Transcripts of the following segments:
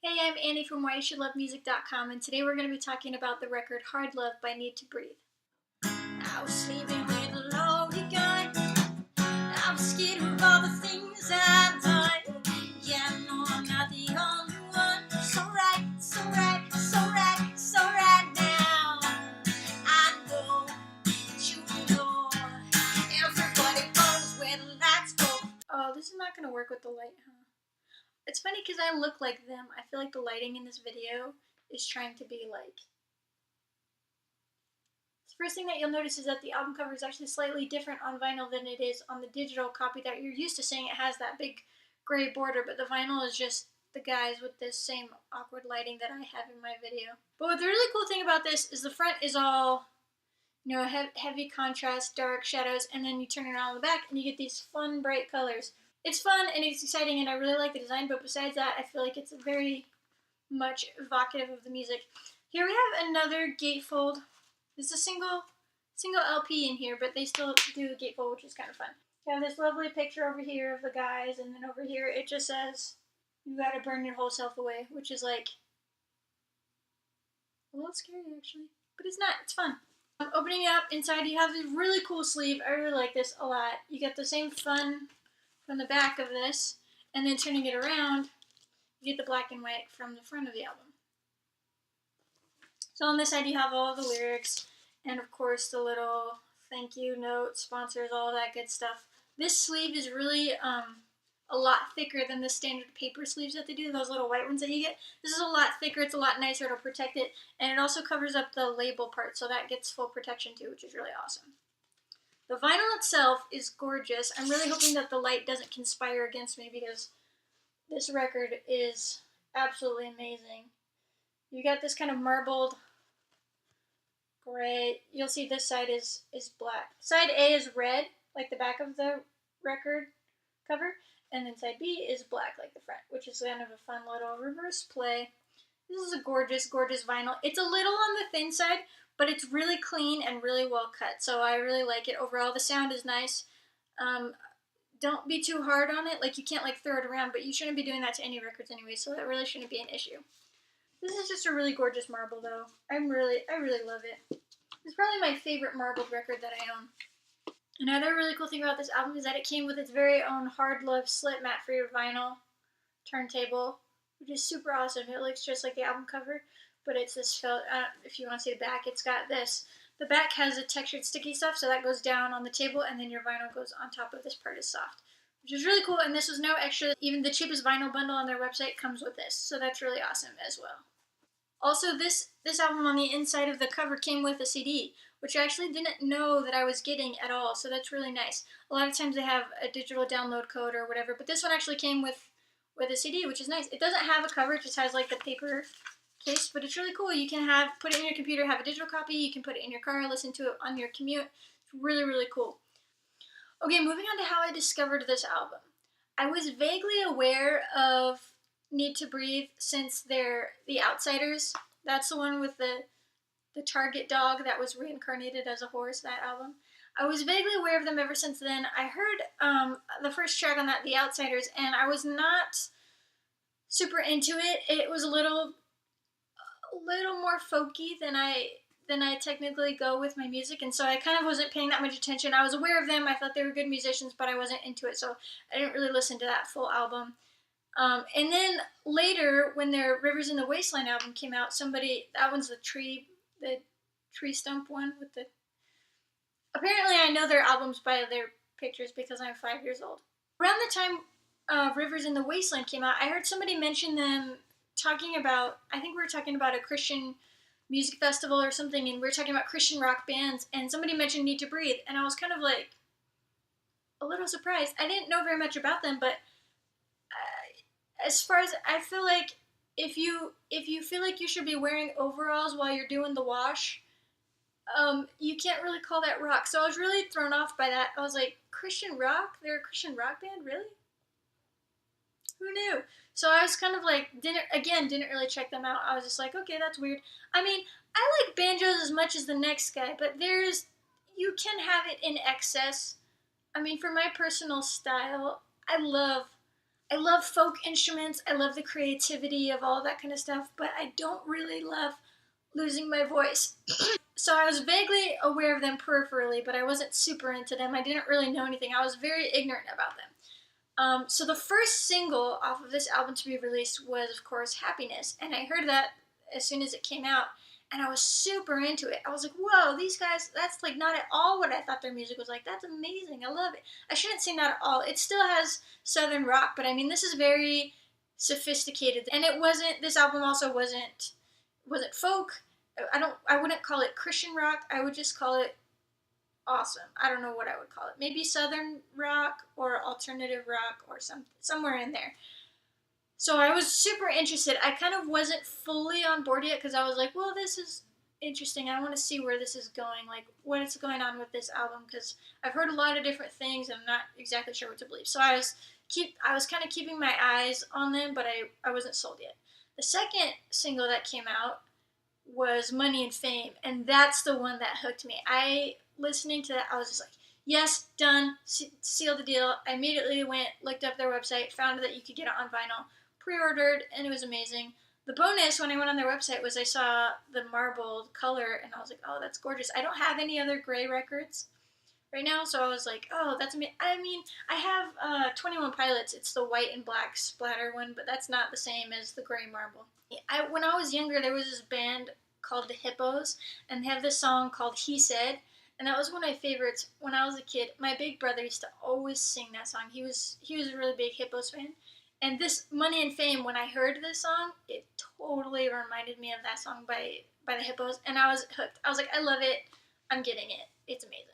Hey, I'm Annie from whyyousshouldlovemusic.com, and today we're going to be talking about the record Hard Love by Need to Breathe. I was sleeping with a loaded gun. I was scared of all the things I've done. Yeah, I know I'm not the only one. So right, so right, so right, so right now. I know that you know. Everybody knows where the lights go. Oh, this is not going to work with the light, huh? It's funny because I look like them. I feel like the lighting in this video is trying to be like... The first thing that you'll notice is that the album cover is actually slightly different on vinyl than it is on the digital copy that you're used to seeing. It has that big gray border, but the vinyl is just the guys with this same awkward lighting that I have in my video. But the really cool thing about this is the front is all, you know, heavy contrast, dark shadows, and then you turn it around on the back and you get these fun, bright colors. It's fun and it's exciting and I really like the design, but besides that, I feel like it's very much evocative of the music. Here we have another gatefold. This is a single LP in here, but they still do a gatefold, which is kind of fun. You have this lovely picture over here of the guys, and then over here it just says, "You gotta burn your whole self away," which is like a little scary actually, but it's not, it's fun. Opening it up, inside you have this really cool sleeve. I really like this a lot. You get the same fun from the back of this, and then turning it around, you get the black and white from the front of the album. So on this side you have all the lyrics, and of course the little thank you note, sponsors, all that good stuff. This sleeve is really a lot thicker than the standard paper sleeves that they do, those little white ones that you get. This is a lot thicker, it's a lot nicer, it'll protect it, and it also covers up the label part, so that gets full protection too, which is really awesome. The vinyl itself is gorgeous. I'm really hoping that the light doesn't conspire against me because this record is absolutely amazing. You got this kind of marbled gray. You'll see this side is black. Side A is red, like the back of the record cover, and then side B is black, like the front, which is kind of a fun little reverse play. This is a gorgeous, gorgeous vinyl. It's a little on the thin side, but it's really clean and really well cut, so I really like it. Overall, the sound is nice. Don't be too hard on it. Like, you can't like throw it around, but you shouldn't be doing that to any records anyway, so that really shouldn't be an issue. This is just a really gorgeous marble, though. I really love it. It's probably my favorite marbled record that I own. Another really cool thing about this album is that it came with its very own Hard Love slit mat for your vinyl turntable, which is super awesome. It looks just like the album cover, but it's this felt, if you want to see the back, it's got this. The back has a textured sticky stuff, so that goes down on the table, and then your vinyl goes on top of this part is soft, which is really cool, and this was no extra. Even the cheapest vinyl bundle on their website comes with this, so that's really awesome as well. Also, this album on the inside of the cover came with a CD, which I actually didn't know that I was getting at all, so that's really nice. A lot of times they have a digital download code or whatever, but this one actually came with a CD, which is nice. It doesn't have a cover, it just has like the paper case, but it's really cool. You can put it in your computer, have a digital copy, you can put it in your car, listen to it on your commute. It's really, really cool. Okay, moving on to how I discovered this album. I was vaguely aware of Need to Breathe since they're The Outsiders. That's the one with the target dog that was reincarnated as a horse, that album. I was vaguely aware of them ever since then. I heard the first track on that, The Outsiders, and I was not super into it. It was a little more folky than I technically go with my music, and so I kind of wasn't paying that much attention. I was aware of them, I thought they were good musicians, but I wasn't into it, so I didn't really listen to that full album. And then later, when their Rivers in the Wasteland album came out, that one's the tree stump one with the... Apparently I know their albums by their pictures because I'm 5 years old. Around the time Rivers in the Wasteland came out, I heard somebody mention them talking about, I think we were talking about a Christian music festival or something, and we were talking about Christian rock bands, and somebody mentioned Need to Breathe, and I was kind of like a little surprised. I didn't know very much about them, but as far as I feel like if you feel like you should be wearing overalls while you're doing the wash, you can't really call that rock. So I was really thrown off by that. I was like, Christian rock? They're a Christian rock band? Really? Who knew? So I was kind of like, didn't really check them out. I was just like, okay, that's weird. I mean, I like banjos as much as the next guy, but you can have it in excess. I mean, for my personal style, I love I love folk instruments. I love the creativity of all that kind of stuff, but I don't really love losing my voice. So I was vaguely aware of them peripherally, but I wasn't super into them. I didn't really know anything. I was very ignorant about them. So the first single off of this album to be released was, of course, Happiness. And I heard that as soon as it came out, and I was super into it. I was like, whoa, these guys, that's like not at all what I thought their music was like. That's amazing. I love it. I shouldn't say not at all. It still has Southern rock, but I mean, this is very sophisticated. And it wasn't, this album also wasn't folk. I wouldn't call it Christian rock. I would just call it awesome. I don't know what I would call it. Maybe Southern rock or alternative rock or somewhere in there. So I was super interested. I kind of wasn't fully on board yet because I was like, well, this is interesting. I want to see where this is going, like what is going on with this album, because I've heard a lot of different things and I'm not exactly sure what to believe. So I was kind of keeping my eyes on them, but I wasn't sold yet. The second single that came out was Money and Fame, and that's the one that hooked me. Listening to that, I was just like, yes, done, seal the deal. I immediately looked up their website, found that you could get it on vinyl, pre-ordered, and it was amazing. The bonus when I went on their website was I saw the marbled color, and I was like, oh, that's gorgeous. I don't have any other gray records right now, so I was like, oh, that's amazing. I mean, I have 21 Pilots. It's the white and black splatter one, but that's not the same as the gray marble. When I was younger, there was this band called the Hippos, and they have this song called He Said, and that was one of my favorites when I was a kid. My big brother used to always sing that song. He was a really big Hippos fan. And this Money and Fame, when I heard this song, it totally reminded me of that song by the Hippos, and I was hooked. I was like, I love it. I'm getting it. It's amazing.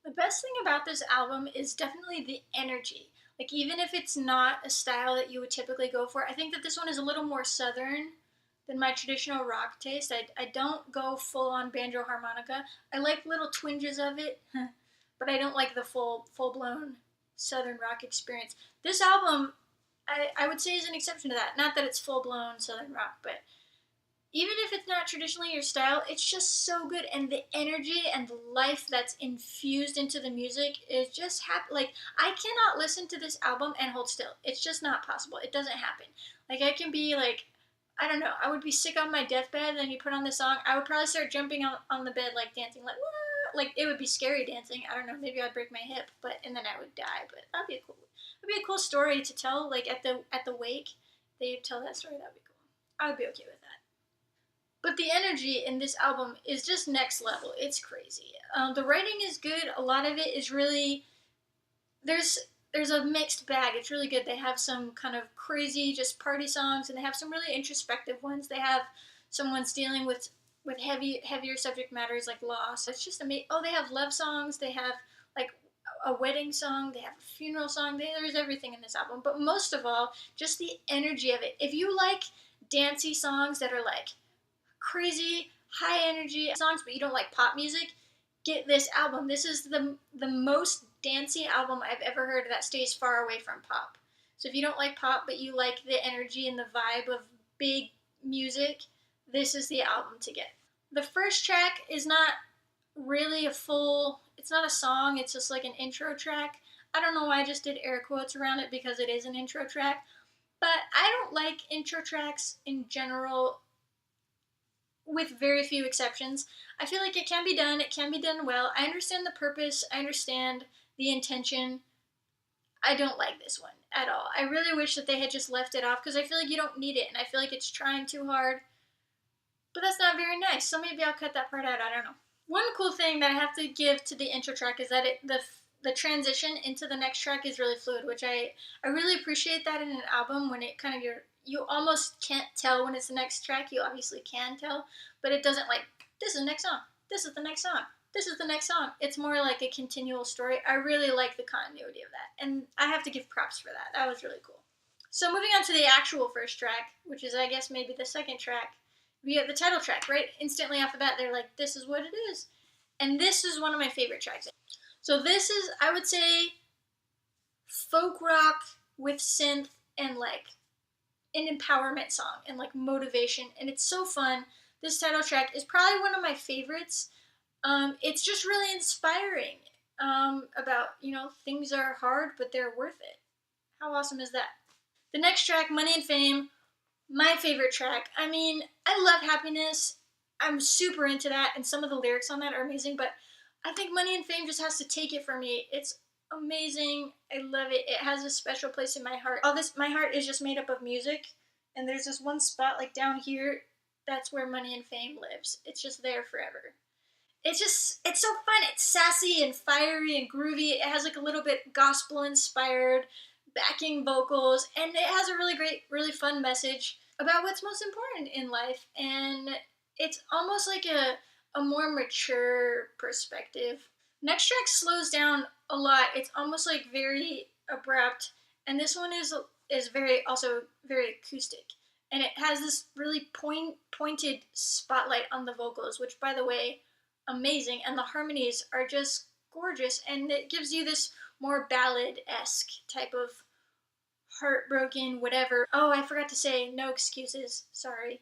The best thing about this album is definitely the energy. Like, even if it's not a style that you would typically go for, I think that this one is a little more southern than my traditional rock taste. I don't go full on banjo harmonica. I like little twinges of it, but I don't like the full blown southern rock experience. This album, I would say, is an exception to that. Not that it's full blown southern rock, but even if it's not traditionally your style, it's just so good, and the energy and the life that's infused into the music is just like, I cannot listen to this album and hold still. It's just not possible. It doesn't happen. Like, I can be like, I don't know, I would be sick on my deathbed, and you put on this song, I would probably start jumping on the bed, like dancing, like, wah! Like, it would be scary dancing. I don't know, maybe I'd break my hip, and then I would die. But that'd be a cool story to tell. Like, at the wake, they tell that story. That'd be cool. I would be okay with that. But the energy in this album is just next level. It's crazy. The writing is good. A lot of it is really, there's a mixed bag. It's really good. They have some kind of crazy just party songs, and they have some really introspective ones. They have some ones dealing with heavier subject matters like loss. It's just amazing. Oh, they have love songs. They have like a wedding song. They have a funeral song. There's everything in this album. But most of all, just the energy of it. If you like dancey songs that are like crazy, high energy songs, but you don't like pop music, get this album. This is the most dancey album I've ever heard that stays far away from pop. So if you don't like pop, but you like the energy and the vibe of big music, this is the album to get. The first track is not really it's not a song, it's just like an intro track. I don't know why I just did air quotes around it, because it is an intro track. But I don't like intro tracks in general, with very few exceptions. I feel like it can be done well. I understand the purpose, I understand the intention. I don't like this one at all. I really wish that they had just left it off, because I feel like you don't need it, and I feel like it's trying too hard. But that's not very nice, so maybe I'll cut that part out, I don't know. One cool thing that I have to give to the intro track is that the transition into the next track is really fluid, which I really appreciate that in an album, when it kind of, you almost can't tell when it's the next track. You obviously can tell, but it doesn't like, this is the next song, this is the next song, this is the next song. It's more like a continual story. I really like the continuity of that, and I have to give props for that. That was really cool. So moving on to the actual first track, which is, I guess, maybe the second track, we have the title track, right? Instantly off the bat, they're like, this is what it is. And this is one of my favorite tracks. So this is, I would say, folk rock with synth and like an empowerment song and like motivation, and it's so fun. This title track is probably one of my favorites. It's just really inspiring about, things are hard, but they're worth it. How awesome is that? The next track, Money and Fame, my favorite track. I mean, I love Happiness. I'm super into that, and some of the lyrics on that are amazing, but I think Money and Fame just has to take it for me. It's amazing. I love it. It has a special place in my heart. My heart is just made up of music, and there's this one spot like down here, that's where Money and Fame lives. It's just there forever. It's so fun. It's sassy and fiery and groovy. It has like a little bit gospel inspired backing vocals, and it has a really great, really fun message about what's most important in life. And it's almost like a more mature perspective. Next track slows down a lot. It's almost like very abrupt, and this one is very also very acoustic, and it has this really pointed spotlight on the vocals, which, by the way, amazing, and the harmonies are just gorgeous, and it gives you this more ballad-esque type of heartbroken whatever. Oh, I forgot to say No Excuses. Sorry.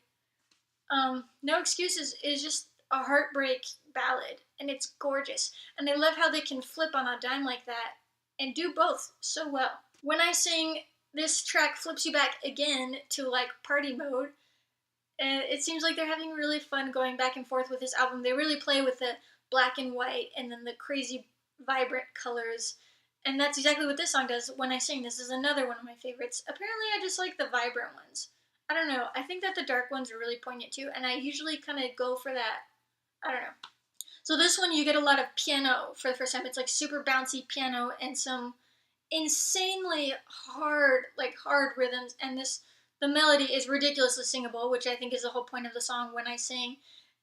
No Excuses is just a heartbreak ballad, and it's gorgeous. And I love how they can flip on a dime like that and do both so well. When I sing, this track flips you back again to like party mode, and it seems like they're having really fun going back and forth with this album. They really play with the black and white and then the crazy vibrant colors. And that's exactly what this song does when I sing. This is another one of my favorites. Apparently, I just like the vibrant ones. I don't know. I think that the dark ones are really poignant too, and I usually kind of go for that. I don't know. So this one, you get a lot of piano for the first time. It's like super bouncy piano and some insanely hard rhythms, and the melody is ridiculously singable, which I think is the whole point of the song when I sing.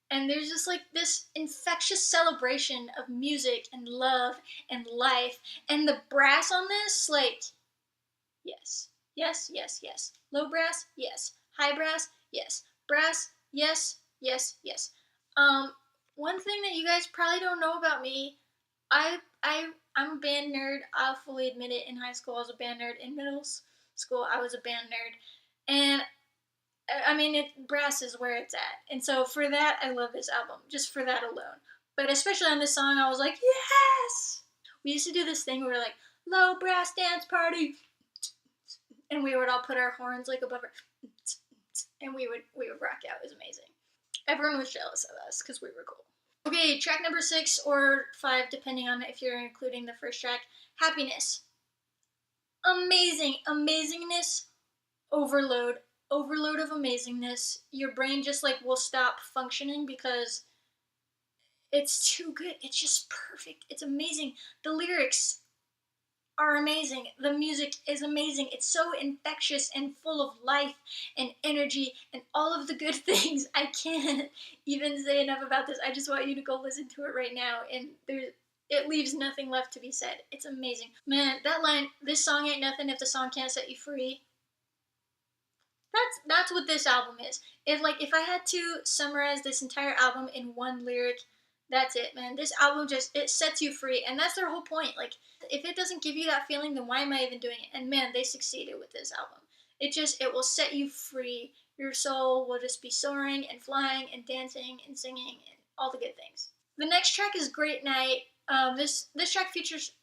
And there's just like this infectious celebration of music and love and life. And the brass on this, like, yes, yes, yes, yes. Low brass, yes. High brass, yes. Brass, yes, yes, yes. One thing that you guys probably don't know about me, I'm a band nerd. I'll fully admit it. In high school, I was a band nerd. In middle school, I was a band nerd. And I mean, brass is where it's at. And so for that, I love this album, just for that alone. But especially on this song, I was like, yes! We used to do this thing where we're like, low brass dance party. And we would all put our horns like above our, and we would rock out. It was amazing. Everyone was jealous of us because we were cool. Okay, track number 6 or 5, depending on if you're including the first track, Happiness. Amazing. Amazingness. Overload of amazingness. Your brain just like will stop functioning because it's too good. It's just perfect. It's amazing. The lyrics are amazing. The music is amazing. It's so infectious and full of life and energy and all of the good things. I can't even say enough about this. I just want you to go listen to it right now, and it leaves nothing left to be said. It's amazing. Man, that line, this song ain't nothing if the song can't set you free. That's what this album is. If I had to summarize this entire album in one lyric, that's it, man. This album it sets you free, and that's their whole point. Like, if it doesn't give you that feeling, then why am I even doing it? And man, they succeeded with this album. It will set you free. Your soul will just be soaring and flying and dancing and singing and all the good things. The next track is Great Night. This track features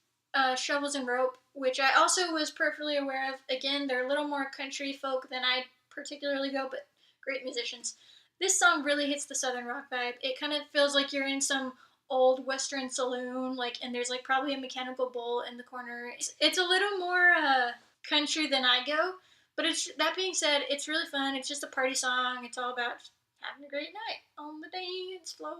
Shovels and Rope, which I also was perfectly aware of. Again, they're a little more country folk than I particularly go, but great musicians. This song really hits the southern rock vibe. It kind of feels like you're in some old western saloon, and there's probably a mechanical bull in the corner. It's a little more country than I go, but that being said, it's really fun. It's just a party song. It's all about having a great night on the dance floor.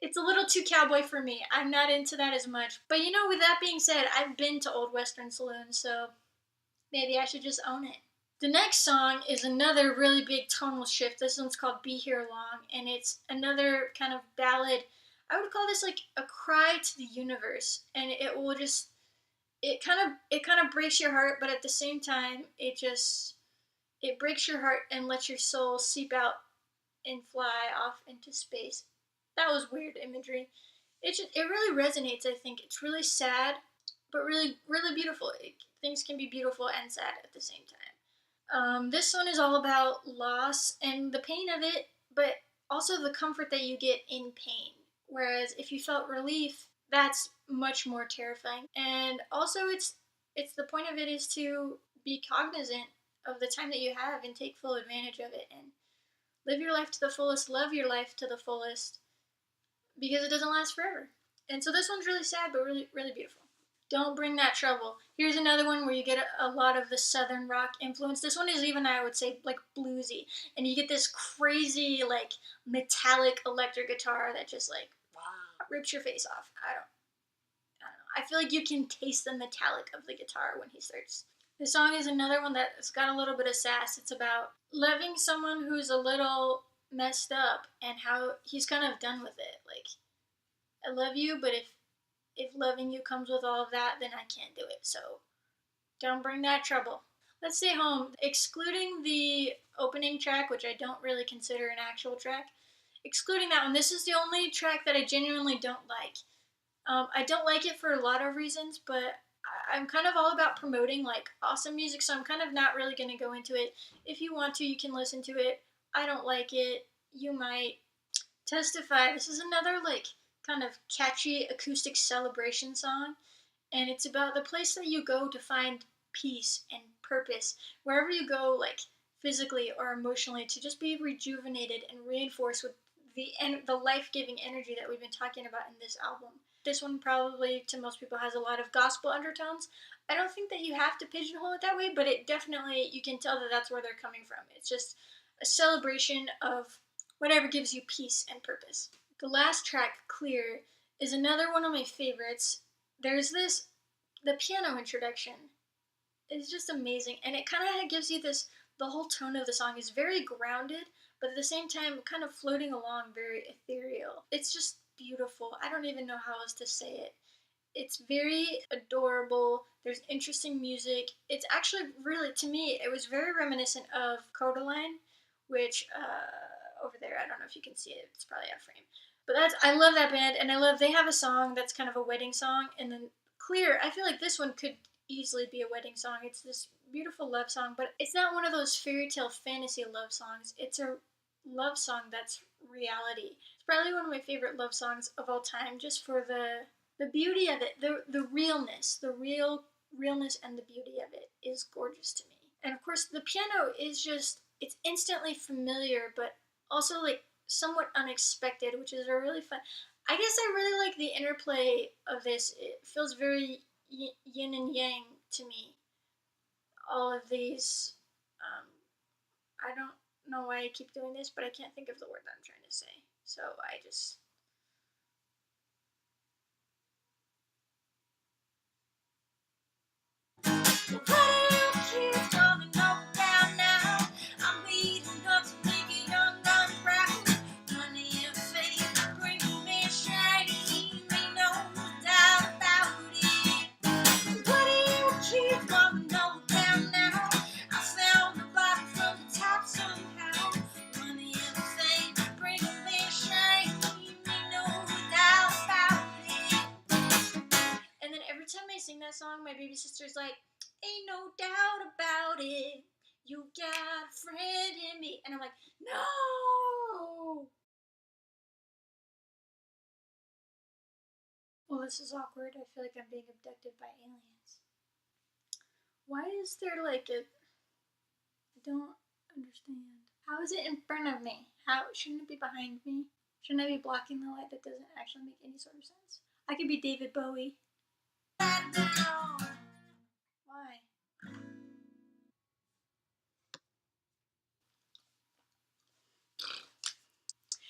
It's a little too cowboy for me. I'm not into that as much. But with that being said, I've been to old western saloons, so maybe I should just own it. The next song is another really big tonal shift. This one's called Be Here Long, and it's another kind of ballad. I would call this like a cry to the universe, and it kind of breaks your heart, but at the same time, it breaks your heart and lets your soul seep out and fly off into space. That was weird imagery. It really resonates, I think. It's really sad, but really, really beautiful. Things can be beautiful and sad at the same time. This one is all about loss and the pain of it, but also the comfort that you get in pain. Whereas if you felt relief, that's much more terrifying. And also, it's the point of it is to be cognizant of the time that you have and take full advantage of it and live your life to the fullest, love your life to the fullest, because it doesn't last forever. And so this one's really sad, but really, really beautiful. Don't bring that trouble. Here's another one where you get a lot of the southern rock influence. This one is even, I would say, like bluesy. And you get this crazy, like, metallic electric guitar that just, like, rips your face off. I don't know. I feel like you can taste the metallic of the guitar when he starts. This song is another one that's got a little bit of sass. It's about loving someone who's a little messed up and how he's kind of done with it. Like, I love you, but if loving you comes with all of that, then I can't do it. So don't bring that trouble. Let's Stay Home. Excluding the opening track, which I don't really consider an actual track, excluding that one, this is the only track that I genuinely don't like. I don't like it for a lot of reasons, but I'm kind of all about promoting like awesome music, so I'm kind of not really going to go into it. If you want to, you can listen to it. I don't like it. You might testify. This is another like kind of catchy acoustic celebration song, and it's about the place that you go to find peace and purpose. Wherever you go, like physically or emotionally, to just be rejuvenated and reinforced with the life-giving energy that we've been talking about in this album. This one probably to most people has a lot of gospel undertones. I don't think that you have to pigeonhole it that way, but it definitely, you can tell that that's where they're coming from. It's just a celebration of whatever gives you peace and purpose. The last track, Clear, is another one of my favorites. There's the piano introduction is just amazing, and it kind of gives you the whole tone of the song is very grounded, but at the same time kind of floating along, very ethereal. It's just beautiful. I don't even know how else to say it. It's very adorable. There's interesting music. It's actually really, to me, it was very reminiscent of Codaline, which, over there, I don't know if you can see it. It's probably out of frame. But I love that band, and they have a song that's kind of a wedding song, and then Clear, I feel like this one could easily be a wedding song. It's this beautiful love song, but it's not one of those fairy tale fantasy love songs. It's a love song that's reality. It's probably one of my favorite love songs of all time, just for the beauty of it, the realness, realness and the beauty of it is gorgeous to me. And of course, the piano is just, it's instantly familiar, but also like somewhat unexpected, which is a really fun. I guess I really like the interplay of this. It feels very yin and yang to me. All of these, I don't know why I keep doing this, but I can't think of the word that I'm trying to say. So I just... that song, my baby sister's like, ain't no doubt about it, you got a friend in me. And I'm like, no! Well, this is awkward. I feel like I'm being abducted by aliens. Why is there like a... I don't understand. How is it in front of me? How shouldn't it be behind me? Shouldn't I be blocking the light? That doesn't actually make any sort of sense. I could be David Bowie. Why?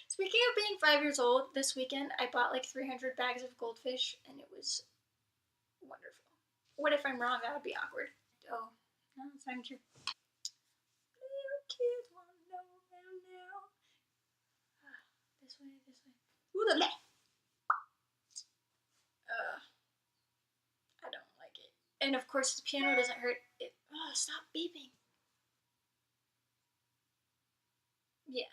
Speaking of being 5 years old, this weekend I bought like 300 bags of goldfish, and it was wonderful. What if I'm wrong? That would be awkward. Oh, no, it's not true. Little kids want to know now. This way, this way. Ooh, the left. I don't like it. And of course, the piano doesn't hurt. Stop beeping. Yeah.